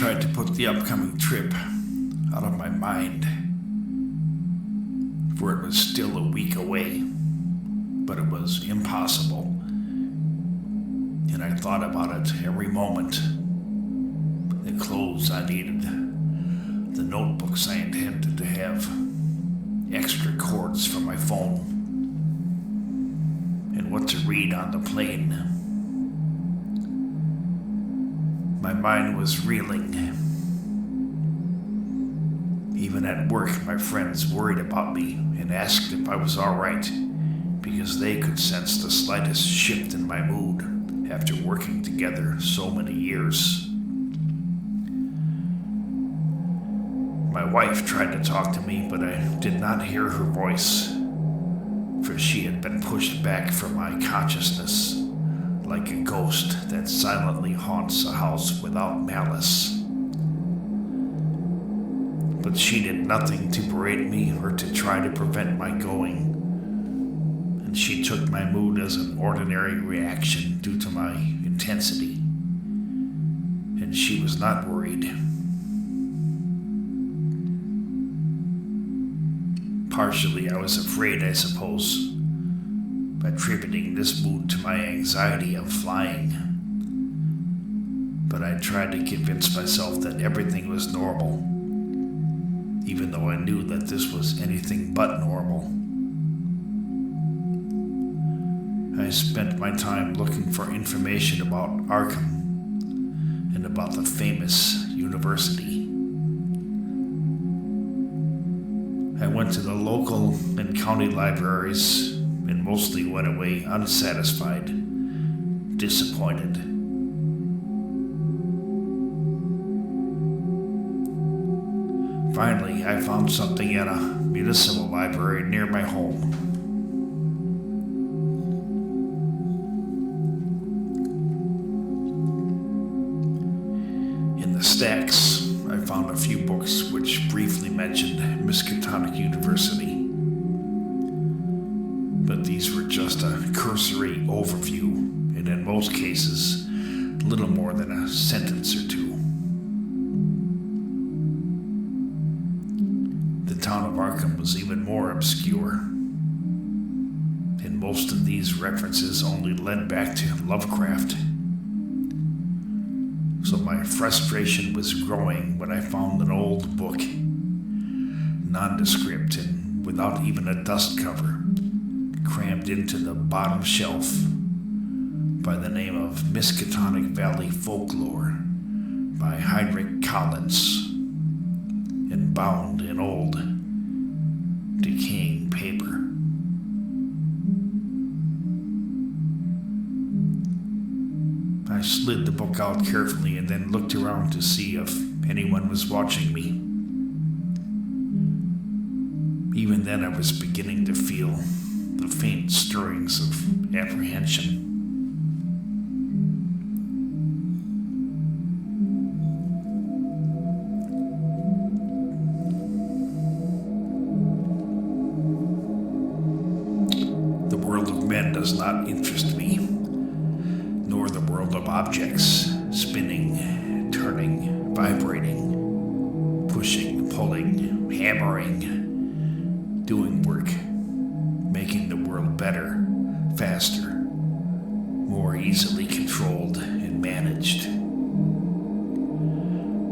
tried to put the upcoming trip out of my mind, for it was still a week away, but it was impossible, and I thought about it every moment. The clothes I needed, the notebooks I intended to have, extra cords for my phone, and what to read on the plane. My mind was reeling. Even at work, my friends worried about me and asked if I was all right, because they could sense the slightest shift in my mood after working together so many years. My wife tried to talk to me, but I did not hear her voice, for she had been pushed back from my consciousness like a ghost that silently haunts a house without malice. But she did nothing to berate me or to try to prevent my going, and she took my mood as an ordinary reaction due to my intensity, and she was not worried. Partially, I was afraid, I suppose, attributing this mood to my anxiety of flying. But I tried to convince myself that everything was normal, even though I knew that this was anything but normal. I spent my time looking for information about Arkham and about the famous university. I went to the local and county libraries and mostly went away unsatisfied, disappointed. Finally, I found something at a municipal library near my home. In the stacks, I found a few books which briefly mentioned Miskatonic University. But these were just a cursory overview, and in most cases, little more than a sentence or two. The town of Arkham was even more obscure, and most of these references only led back to Lovecraft. So my frustration was growing when I found an old book, nondescript and without even a dust cover, crammed into the bottom shelf, by the name of Miskatonic Valley Folklore by Heinrich Collins, and bound in old, decaying paper. I slid the book out carefully and then looked around to see if anyone was watching me. Even then I was beginning to feel the faint stirrings of apprehension. The world of men does not interest me, nor the world of objects, spinning, turning, vibrating, pushing, pulling, hammering, doing work, making the world better, faster, more easily controlled and managed,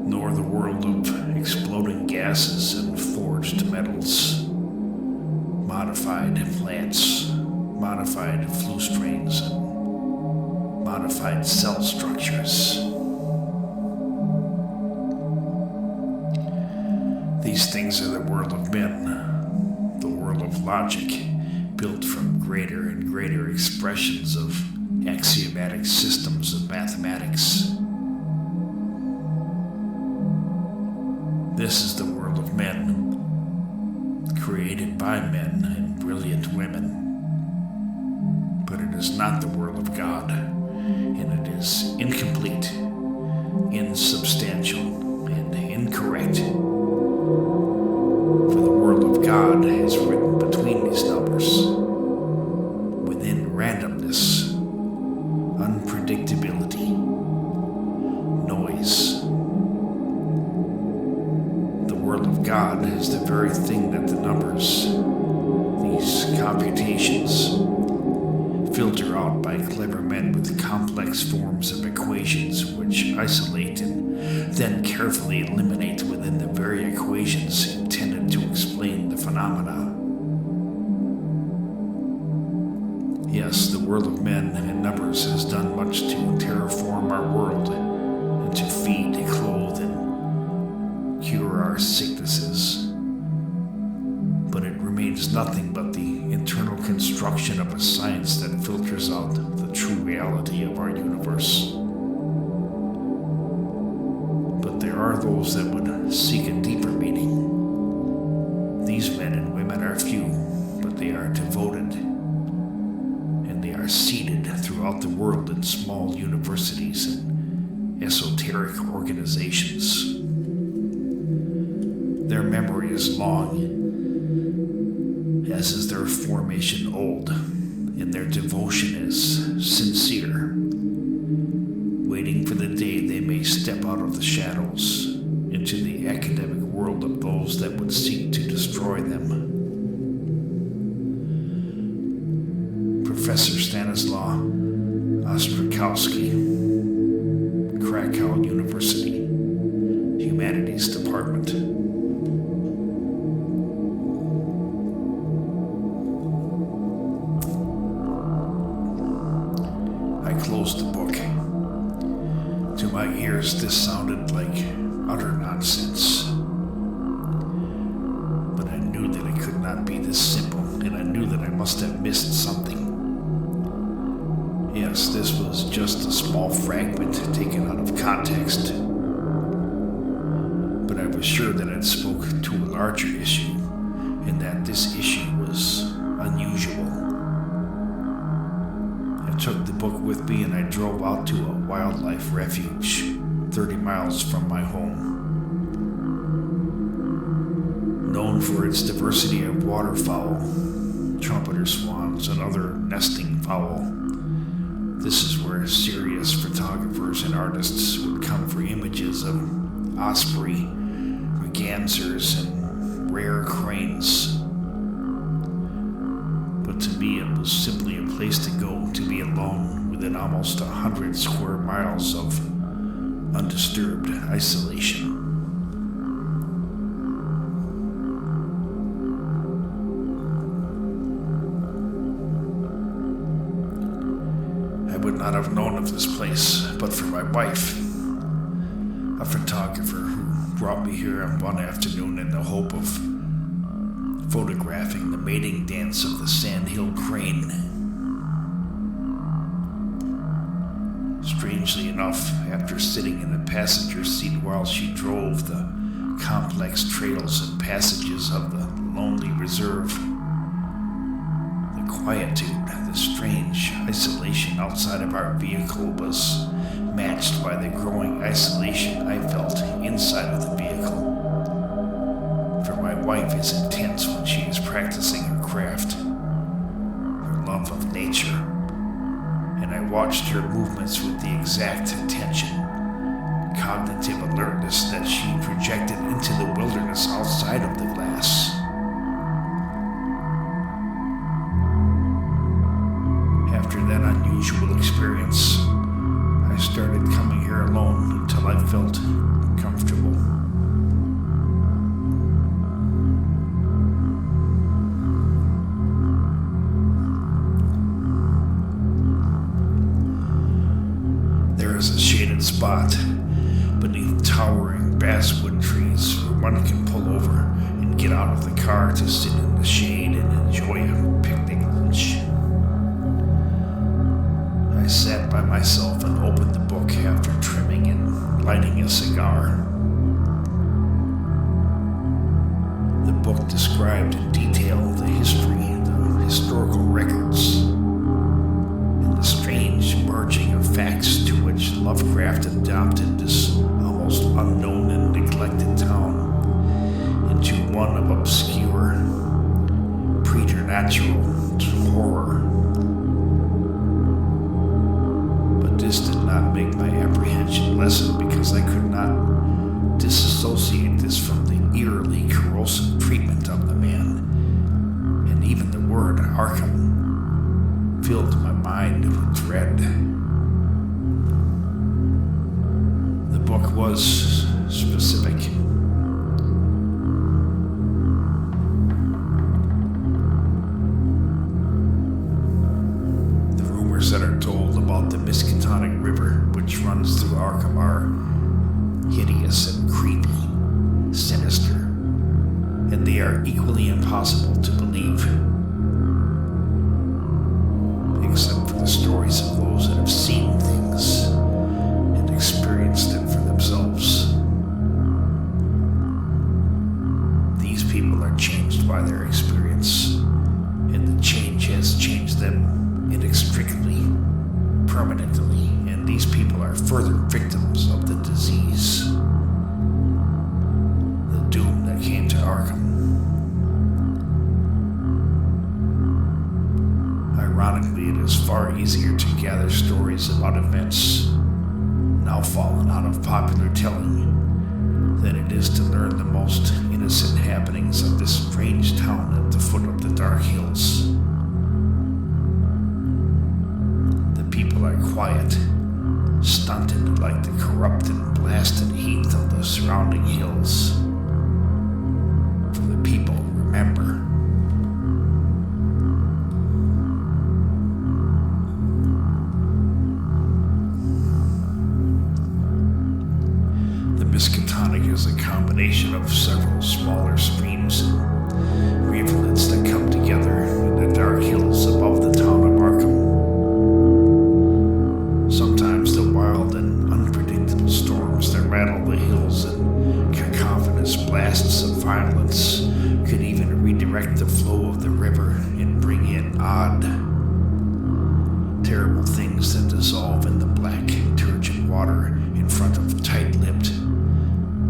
nor the world of exploding gases and forged metals, modified plants, modified flu strains, and modified cell structures. These things are the world of men, the world of logic, built from greater and greater expressions of axiomatic systems of mathematics. This is the world of men, created by men and brilliant women. But it is not the world of God, and it is incomplete, insubstantial, and incorrect. For the world of God is written between these numbers, within randomness, unpredictability, noise, God is the very thing that the numbers, these computations, filter out by clever men with complex forms of equations which isolate and then carefully eliminate within the very equations intended to explain the phenomena. Yes, the world of men and numbers has done much to terraform our world and to feed, clothe, and cure our sicknesses. But it remains nothing but the internal construction of a science that filters out the true reality of our universe. But there are those that would seek a deeper meaning. These men and women are few, but they are devoted, and they are seated throughout the world in small universities and esoteric organizations. Their memory is long, as is their formation old, and their devotion is sincere, waiting for the day they may step out of the shadows into the academic world of those that would seek to destroy them. Professor Stanislaw Ostrowski, Krakow University, Humanities Department. Closed the book. To my ears, this sounded like utter nonsense. But I knew that it could not be this simple, and I knew that I must have missed something. Yes, this was just a small fragment taken out of context. But I was sure that it spoke to a larger issue, and that this issue was unusual. I took the book with me and I drove out to a wildlife refuge 30 miles from my home. Known for its diversity of waterfowl, trumpeter swans, and other nesting fowl, this is where serious photographers and artists would come for images of osprey, mergansers, and rare cranes. But to me, it was simply a place to go to be alone within almost 100 square miles of undisturbed isolation. I would not have known of this place but for my wife, a photographer who brought me here one afternoon in the hope of photographing the mating dance of the sandhill crane. Strangely enough, after sitting in the passenger seat while she drove the complex trails and passages of the lonely reserve, the quietude, the strange isolation outside of our vehicle was matched by the growing isolation I felt inside of the vehicle. For my wife is intense when she is practicing her craft, her love of nature, and I watched her movements with the exact attention, cognitive alertness that she projected into the wilderness outside of the glass. After that unusual experience, I started coming here alone until I felt comfortable. There is a shaded spot beneath towering basswood trees where one can pull over and get out of the car to sit in the shade and enjoy a picnic lunch. I sat by myself and opened the book after trimming and lighting a cigar. The book described in detail the history, the historical records, and the strange merging of facts to which Lovecraft adopted this almost unknown and neglected town into one of obscure, preternatural horror. This did not make my apprehension lessen because I could not disassociate this from the eerily are equally impossible to believe, except for the stories of those that have seen things and experienced them for themselves. These people are changed by their experience, and the change has changed them inextricably, permanently, and these people are further victims of the disease, the doom that came to Arkham. Ironically, it is far easier to gather stories about events now fallen out of popular telling than it is to learn the most innocent happenings of this strange town at the foot of the dark hills. The people are quiet, stunted like the corrupt and blasted heath of the surrounding hills. For the people remember. Miskatonic is a combination of several smaller streams and rivulets that come together in the dark hills above the town of Arkham. Sometimes the wild and unpredictable storms that rattle the hills and cacophonous blasts of violence could even redirect the flow of the river and bring in odd, terrible things that dissolve in the black, turgid water in front of tight-lipped,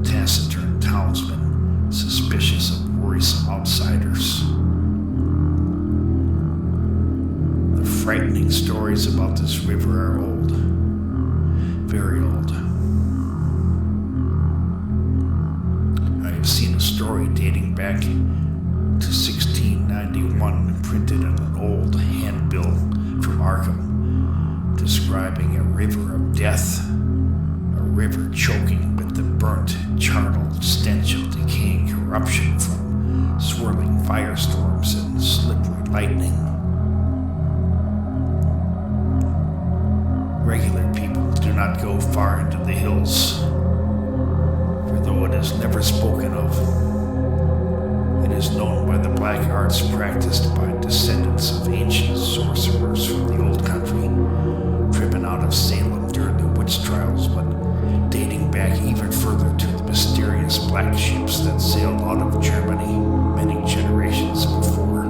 taciturn townsmen, suspicious of worrisome outsiders. The frightening stories about this river are old, very old. I have seen a story dating back to 1691 printed in an old handbill from Arkham, describing a river of death, a river choking with the burnt, charnel stench of decaying corruption from swirling firestorms and slippery lightning. Regular people do not go far into the hills, for though it is never spoken of, it is known by the black arts practiced by descendants of ancient sorcerers from the old country, driven out of Salem during the witch trials, but dating back even further to the mysterious black ships that sailed out of Germany many generations before.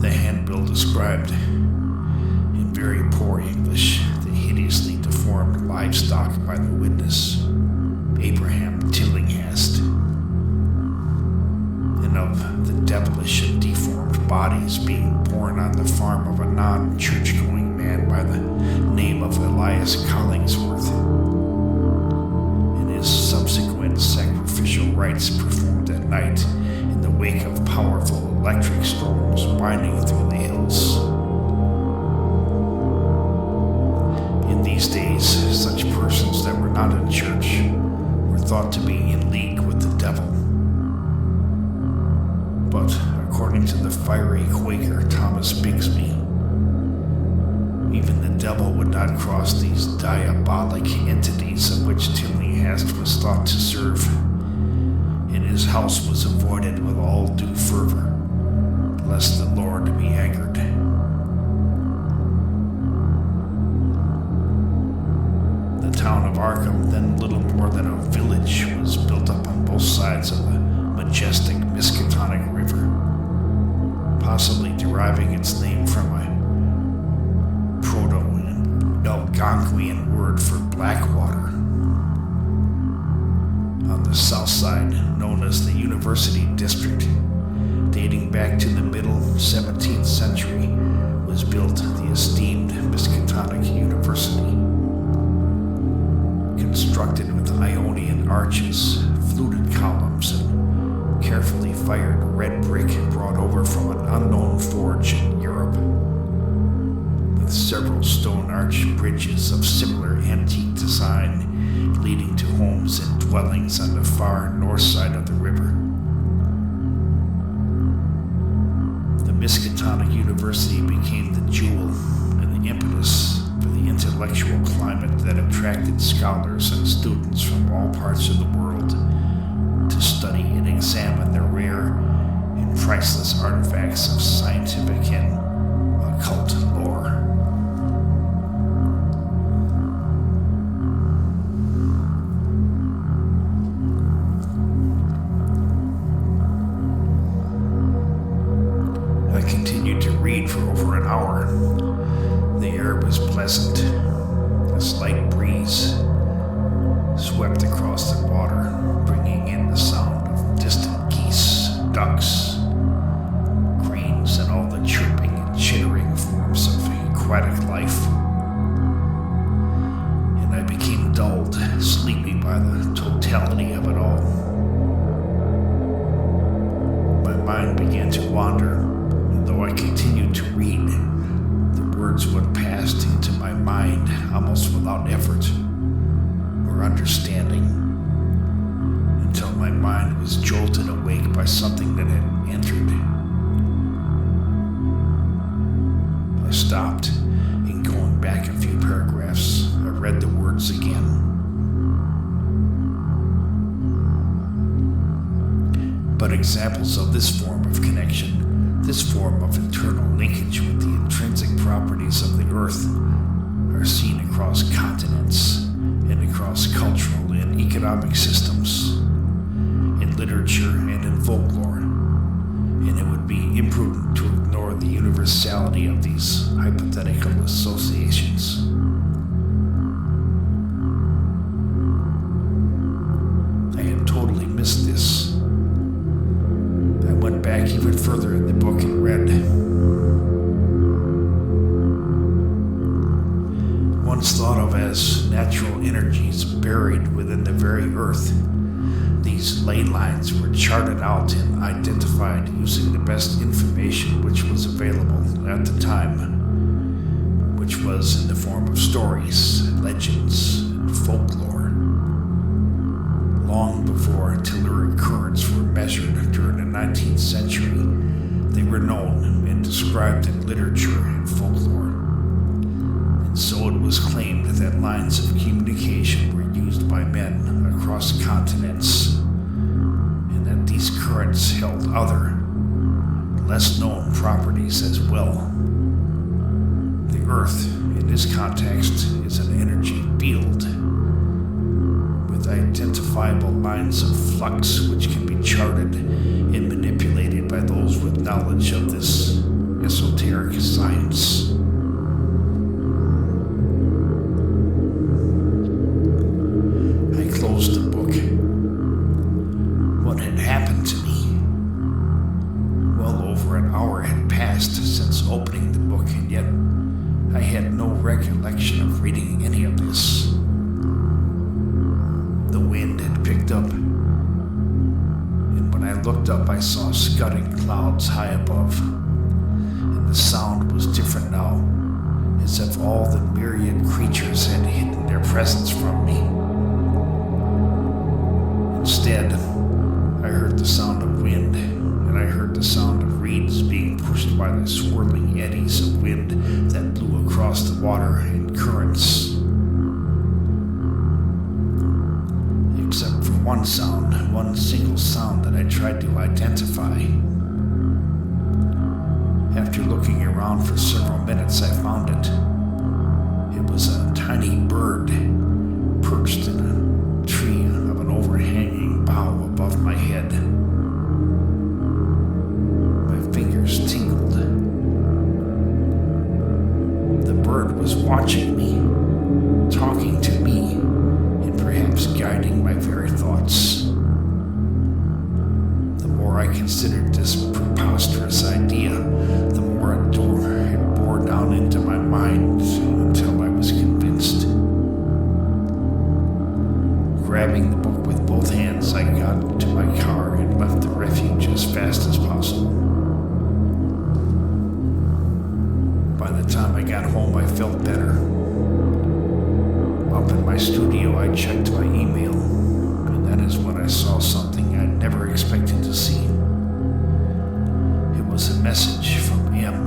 The handbill described, in very poor English, the hideously deformed livestock by the witness, Abraham Tillinghast, and of the devilish and deformed bodies being born on the farm of a non-church-going man by the name of Elias Collingsworth, and his subsequent sacrificial rites performed at night in the wake of powerful electric storms winding through the hills. In these days, such persons that were not in church were thought to be in league with the devil. But according to the fiery Quaker Thomas Bigsby, even the devil would not cross these diabolic entities of which Tillinghast was thought to serve, and his house was avoided with all due fervor, lest the Lord be angered. The town of Arkham, then little more than a village, was built up on both sides of the majestic Miskatonic River, possibly deriving its name from a Proto-Algonquian word for black water. On the south side, known as the University District, dating back to the middle 17th century, was built the esteemed Miskatonic University. Constructed with Ionian arches, fluted columns, and carefully fired red brick brought over from an unknown forge in Europe, with several stone arch bridges of similar antique design leading to homes and dwellings on the far north side of the river. The Miskatonic University became the jewel and the impetus for the intellectual intellectual climate that attracted scholars and students from all parts of the world to study and examine the rare and priceless artifacts of scientific and occult lore. I continued to read for over an hour. The air was pleasant. A slight breeze swept across the water, bringing in the sound of distant geese, ducks, cranes, and all the chirping and chittering forms of aquatic life. And I became dulled, sleepy by the totality of it all. My mind began to wander, and though I continued to read, the words would pass into my mind almost without effort or understanding, until my mind was jolted awake by something that had entered. I stopped, and going back a few paragraphs, I read the words again. But examples of this form of connection, this form of internal linkage with the intrinsic properties of the earth, are seen across continents and across cultural and economic systems, in literature and in folklore, and it would be imprudent to ignore the universality of these hypothetical associations. I had totally missed this. I went back even further in the book and read. Once thought of as natural energies buried within the very earth, these ley lines were charted out and identified using the best information which was available at the time, which was in the form of stories, legends, and folklore. Long before telluric currents were measured during the 19th century, they were known and described in literature and folklore. And so it was claimed that lines of communication were used by men across continents, and that these currents held other, less known properties as well. The Earth, in this context, is an energy field with identifiable lines of flux which can be charted and manipulated by those with knowledge of this esoteric science. I closed the book. What had happened to me? Well over an hour had passed since opening the book, and yet I had no recollection of reading any of this. The wind had picked up, and when I looked up, I saw scudding clouds high above, and the sound was different now, as if all the myriad creatures had hidden their presence from me. Instead, I heard the sound of wind, and I heard the sound of reeds being pushed by the swirling eddies of wind that blew across the water in currents. Except for one sound, one single sound that I tried to identify. After looking around for several minutes, I found it. It was a tiny bird perched in a tree of an overhanging bough above my head. My fingers tingled. The bird was watching me, talking to me, and perhaps guiding my very thoughts. The more I considered this preposterous idea, the more it bore down into my mind until I was convinced. Grabbing the book with both hands, I got into my car and left the refuge as fast as possible. By the time I got home, I felt better. Up in my studio, I checked my email, and that is when I saw something I'd never expected to see. It was a message from M.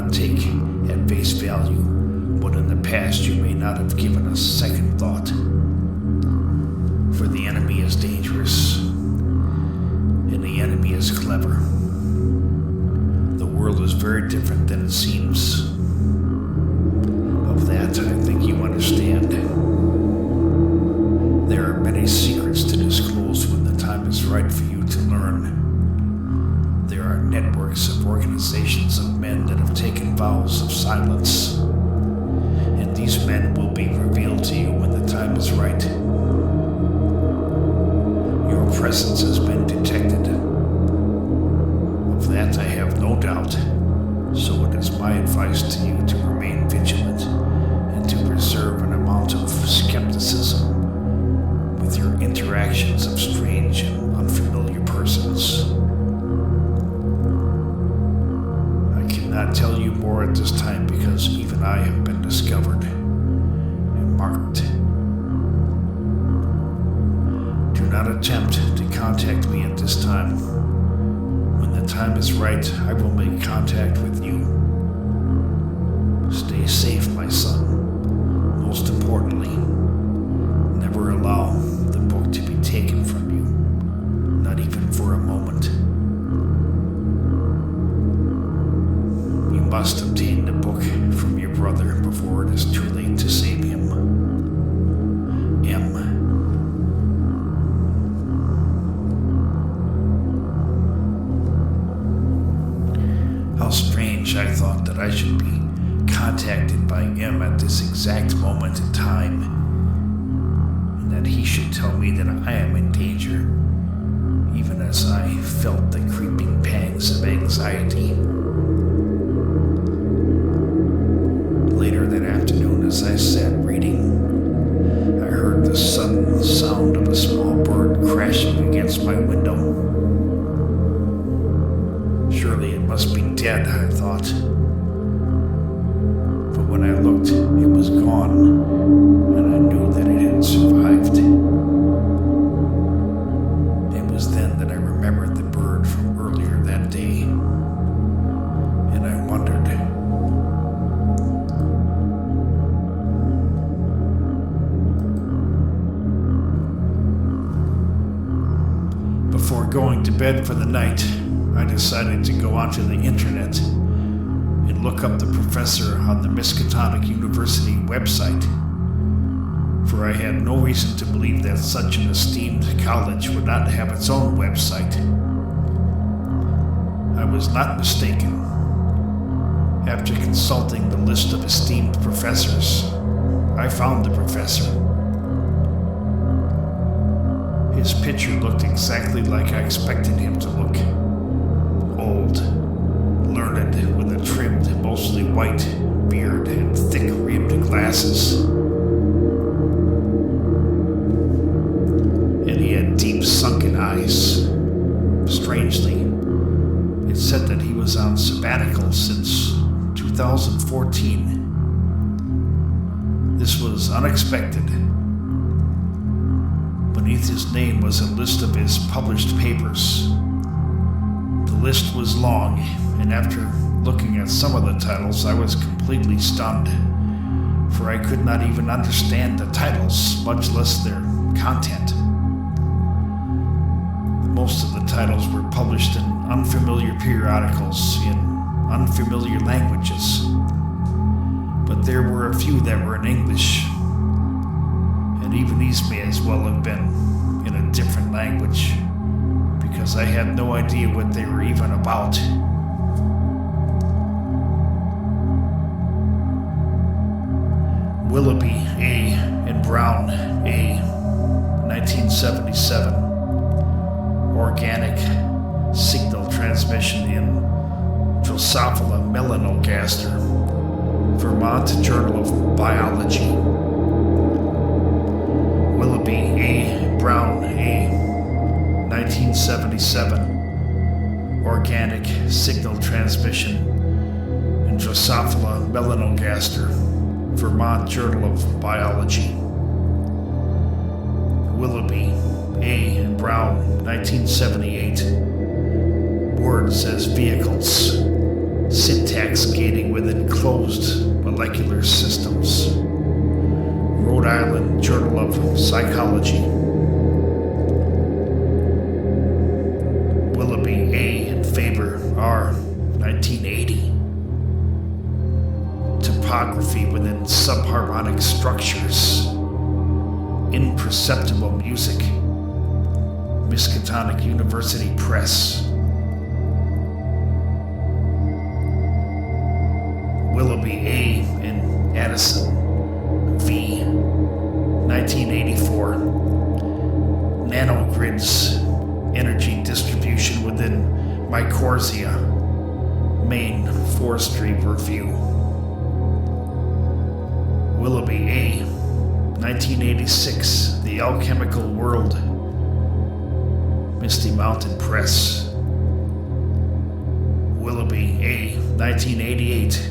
not take at face value what in the past you may not have given a second thought. For the enemy is dangerous, and the enemy is clever. The world is very different than it seems. Of that, I think you understand. There are many secrets to disclose when the time is right for you to learn. There are networks of organizations of men that have taken vows of silence, and these men will be revealed to you when the time is right. Your presence has been detected. Of that I have no doubt, so it is my advice to you to remain vigilant and to preserve an amount of skepticism with your interactions of strange and unfamiliar persons. I cannot tell you more at this time because even I have been discovered and marked. Do not attempt to contact me at this time. When the time is right, I will make contact with you. Stay safe, my son. Most importantly, never allow the book to be taken from you, not even for a moment. You must obtain the book from your brother before it is too late to save him. M. How strange I thought that I should be contacted by M at this exact moment in time, and that he should tell me that I am in danger, even as I felt the creeping pangs of anxiety. Later that afternoon, as I sat reading, I heard the sudden sound of a small bird crashing against my window. Surely it must be dead, I thought. But when I looked, it was gone, and I knew that it had survived. It was then that I remembered the bird from earlier that day, and I wondered. Before going to bed for the night, I decided to go onto the internet and look up the professor on the Miskatonic University website, for I had no reason to believe that such an esteemed college would not have its own website. I was not mistaken. After consulting the list of esteemed professors, I found the professor. His picture looked exactly like I expected him to look. Old, learned, with a trimmed, mostly white beard and thick-rimmed glasses. And he had deep, sunken eyes. Strangely, it said that he was on sabbatical since 2014. This was unexpected. Beneath his name was a list of his published papers. The list was long, and after looking at some of the titles, I was completely stunned, for I could not even understand the titles, much less their content. Most of the titles were published in unfamiliar periodicals in unfamiliar languages, but there were a few that were in English, and even these may as well have been in a different language, because I had no idea what they were even about. Willoughby A. and Brown A. 1977. Organic signal transmission in Drosophila melanogaster. Vermont Journal of Biology. Willoughby A. Brown A. 1977. Organic signal transmission in Drosophila melanogaster. Vermont Journal of Biology. Willoughby A. and Brown, 1978. Words as vehicles. syntax gating within closed molecular systems. Rhode Island Journal of Psychology. Willoughby A. and Faber R. 1980. Topography within subharmonic structures. Imperceptible music. Miskatonic University Press. Willoughby A. and Addison V. 1984. Nanogrids. Energy distribution within mycorrhiza. Maine Forestry Review. Willoughby A. 1986. The Alchemical World. Misty Mountain Press. Willoughby A. 1988.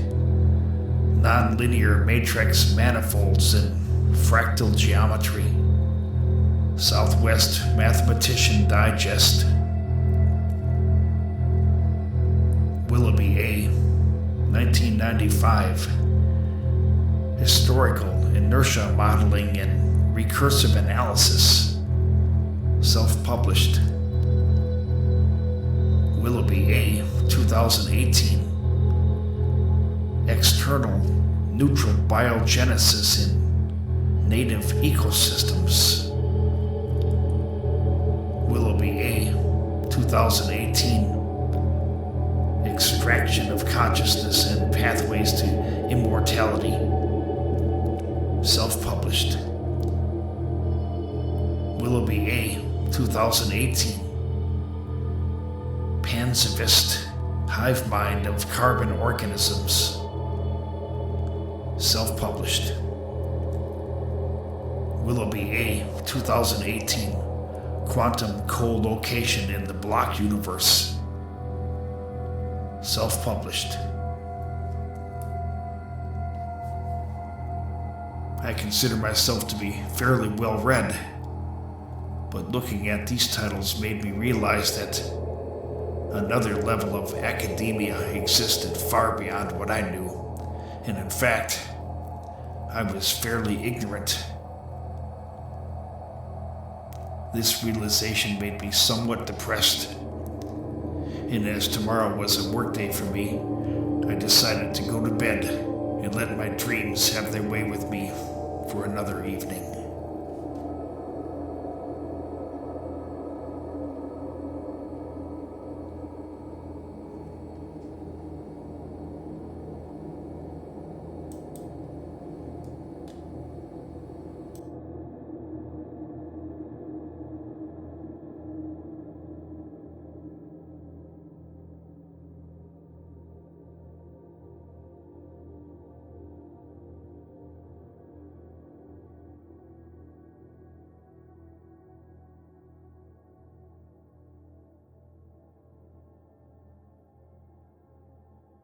Nonlinear matrix manifolds and fractal geometry. Southwest Mathematician Digest. Willoughby A. 1995. Historical inertia modeling and recursive analysis. Self-published. Willoughby A. 2018. External neutral biogenesis in native ecosystems. Willoughby A. 2018. Extraction of consciousness and pathways to immortality. Self-published. Willoughby A. 2018. Panzivist, hive mind of carbon organisms. Self-published. Willoughby A. 2018. Quantum co-location in the block universe. Self-published. I consider myself to be fairly well-read, but looking at these titles made me realize that another level of academia existed far beyond what I knew, and in fact, I was fairly ignorant. This realization made me somewhat depressed, and as tomorrow was a workday for me, I decided to go to bed and let my dreams have their way with me for another evening.